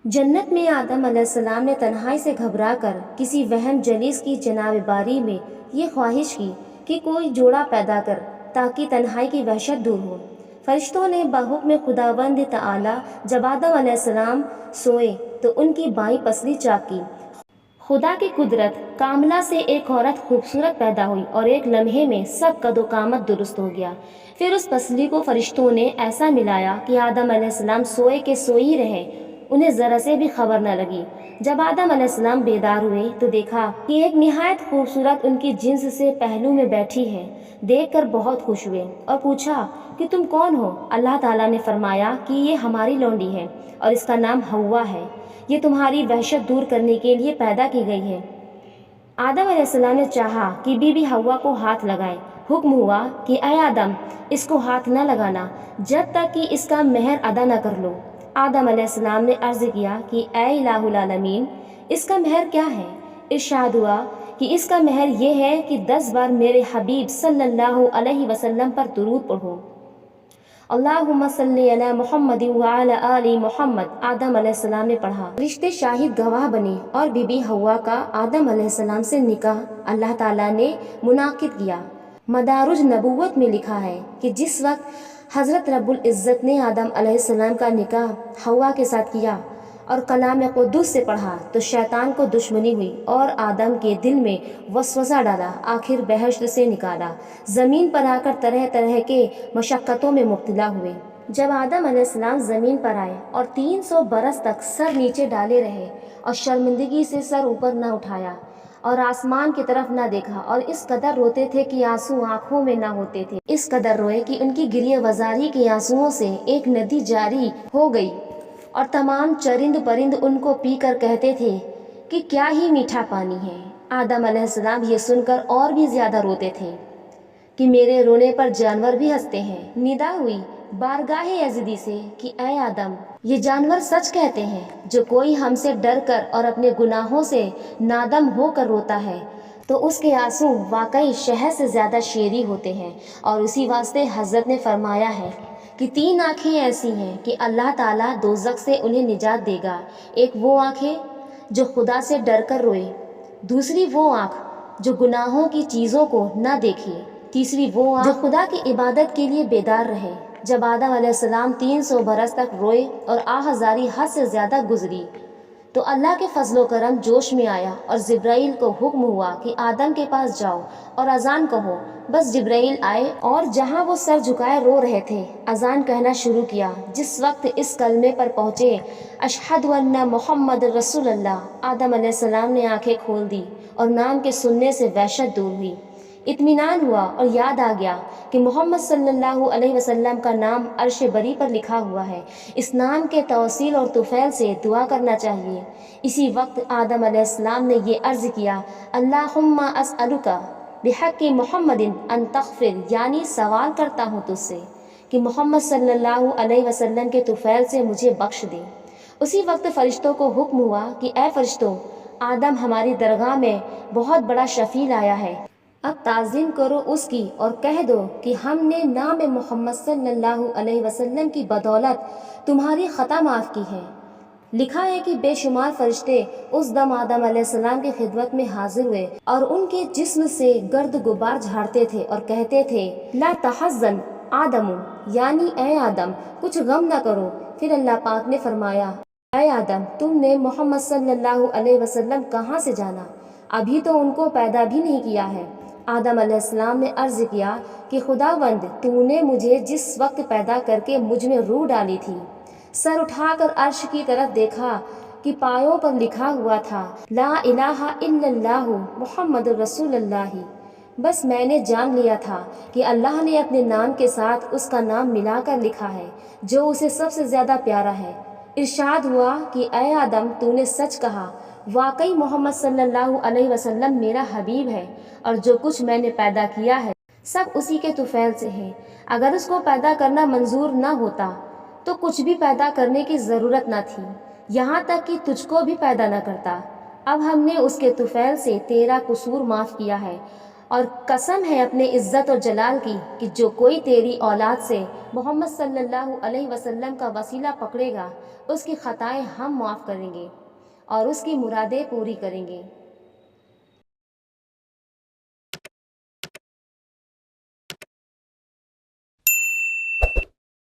जन्नत में आदम अलैहिस्सलाम ने तन्हाई से घबरा कर किसी वहम जलीस की जनाब बारी में ये ख्वाहिश की कि कोई जोड़ा पैदा कर ताकि तन्हाई की वहशत दूर हो। फरिश्तों ने बहुक्म खुदावंद तआला जब आदम अलैहिस्सलाम सोए तो उनकी बाईं पसली चाकी। खुदा की कुदरत कामला से एक औरत खूबसूरत पैदा हुई और एक लम्हे में सब कदो कामत दुरुस्त हो गया। फिर उस पसली को फरिश्तों ने ऐसा मिलाया कि आदम अलैहिस्सलाम सोए के सोए ही रहे, उन्हें ज़रा से भी खबर न लगी। जब आदम अलैहिस्सलाम बेदार हुए तो देखा कि एक निहायत खूबसूरत उनकी जिन्स से पहलू में बैठी है। देखकर बहुत खुश हुए और पूछा कि तुम कौन हो? अल्लाह ताला ने फरमाया कि ये हमारी लौंडी है और इसका नाम हव्वा है। ये तुम्हारी वहशत दूर करने के लिए पैदा की गई है। आदम अलैहिस्सलाम ने चाहा कि बीबी हव्वा को हाथ लगाए। हुक्म हुआ कि ऐ आदम, इसको हाथ न लगाना जब तक कि इसका महर अदा न कर लो। आदम अलैहिस्सलाम ने अर्ज़ किया कि ऐ इलाहुल आलमीन, इसका महर क्या है? इरशाद हुआ कि इसका महर ये है कि 10 बार मेरे हबीब सल्लल्लाहु अलैहि वसल्लम पर दुरूद पढ़ो। अल्लाहुम्मा सल्ली अला मुहम्मद व अला आलि मुहम्मद। आदम अलैहिस्सलाम ने पढ़ा। रिश्ते शाहिद गवाह बने और बीबी हव्वा का आदम अलैहिस्सलाम से निकाह अल्लाह ताला ने मुनाकिद किया। मदारुज नबूवत में लिखा है कि जिस वक्त हज़रत रब्बुल इज़्ज़त ने आदम अलैहिस्सलाम का निकाह हव्वा के साथ किया और कलाम कुद्दूस से पढ़ा तो शैतान को दुश्मनी हुई और आदम के दिल में वसवसा डाला। आखिर बहश्त से निकाला, ज़मीन पर आकर तरह तरह के मशक्क़तों में मुब्तला हुए। जब आदम अलैहिस्सलाम ज़मीन पर आए और 300 बरस तक सर नीचे डाले रहे और शर्मिंदगी से सर ऊपर न उठाया और आसमान की तरफ न देखा और इस कदर रोते थे कि आंसू आंखों में न होते थे। इस कदर रोए कि उनकी गिरिए वजारी के आंसुओं से एक नदी जारी हो गई और तमाम चरिंद परिंद उनको पीकर कहते थे कि क्या ही मीठा पानी है। आदम अलैहिस्सलाम ये सुनकर और भी ज़्यादा रोते थे कि मेरे रोने पर जानवर भी हंसते हैं। निदा हुई बारगाहे यज़दी से कि ऐ आदम, ये जानवर सच कहते हैं, जो कोई हमसे डर कर और अपने गुनाहों से नादम होकर रोता है तो उसके आंसू वाकई शहद से ज़्यादा शेरी होते हैं। और उसी वास्ते हज़रत ने फरमाया है कि 3 आँखें ऐसी हैं कि अल्लाह ताला दोज़ख से उन्हें निजात देगा। एक वो आँखें जो खुदा से डर कर रोए, दूसरी वो आँख जो गुनाहों की चीज़ों को न देखे, तीसरी वो आँख जो खुदा की इबादत के लिए बेदार रहे। जब आदम अलैहिस्सलाम 300 बरस तक रोए और आहज़ारी हद से ज़्यादा गुजरी तो अल्लाह के फजलो करम जोश में आया और जिब्राइल को हुक्म हुआ कि आदम के पास जाओ और अजान कहो। बस जिब्राइल आए और जहां वो सर झुकाए रो रहे थे अजान कहना शुरू किया। जिस वक्त इस कलमे पर पहुँचे, अशहदु अन्ना मुहम्मद रसूलुल्लाह, आदम अलैहिस्सलाम ने आंखें खोल दी और नाम के सुनने से वहशत दूर हुई। इत्मीनान हुआ और याद आ गया कि मोहम्मद सल्लल्लाहु अलैहि वसल्लम का नाम अर्श बरी पर लिखा हुआ है। इस नाम के तवसील और तुफैल से दुआ करना चाहिए। इसी वक्त आदम अलैहिस्सलाम ने ये अर्ज़ किया, अल्लाहुम्मा अस्अलुका बिहक़्क़ि मुहम्मदिन अन तग़फ़िर, यानी सवाल करता हूँ तुझसे कि मोहम्मद सल्लल्लाहु अलैहि वसल्लम के तुफैल से मुझे बख्श दे। उसी वक्त फ़रिश्तों को हुक्म हुआ कि ए फ़रिश्तों, आदम हमारी दरगाह में बहुत बड़ा शफ़ील आया है, अब ताज़ीम करो उसकी और कह दो कि हमने नाम मोहम्मद सल्लल्लाहु अलैहि वसल्लम की बदौलत तुम्हारी ख़ता माफ़ की है। लिखा है कि बेशुमार फरिश्ते उस दम आदम अलैहिस्सलाम की खिदमत में हाजिर हुए और उनके जिस्म से गर्द गुबार झाड़ते थे और कहते थे, ला तहज़न आदमु, यानी ए आदम कुछ गम न करो। फिर अल्लाह पाक ने फरमाया, ए आदम, तुमने मोहम्मद सल्लल्लाहु अलैहि वसल्लम कहाँ से जाना? अभी तो उनको पैदा भी नहीं किया है। आदम अलैहिस्सलाम ने अर्ज़ किया कि खुदावंद, तूने मुझे जिस वक्त पैदा करके मुझ में रूह डाली थी, सर उठाकर अर्श की तरफ देखा कि पायों पर लिखा हुआ था, ला इलाहा इल्लल्लाहु मुहम्मदुर रसूलुल्लाह। बस मैंने जान लिया था कि अल्लाह ने अपने नाम के साथ उसका नाम मिलाकर लिखा है जो उसे सबसे ज़्यादा प्यारा है। इरशाद हुआ कि ए आदम, तूने सच कहा, वाकई मोहम्मद सल्लल्लाहु अलैहि वसल्लम मेरा हबीब है और जो कुछ मैंने पैदा किया है सब उसी के तुफैल से है। अगर उसको पैदा करना मंजूर न होता तो कुछ भी पैदा करने की ज़रूरत न थी, यहाँ तक कि तुझको भी पैदा न करता। अब हमने उसके तुफैल से तेरा कसूर माफ़ किया है اور قسم ہے اپنے عزت و جلال کی کہ جو کوئی تیری اولاد سے محمد صلی اللہ علیہ وسلم کا وسیلہ پکڑے گا اس کی خطائیں ہم معاف کریں گے اور اس کی مرادیں پوری کریں گے۔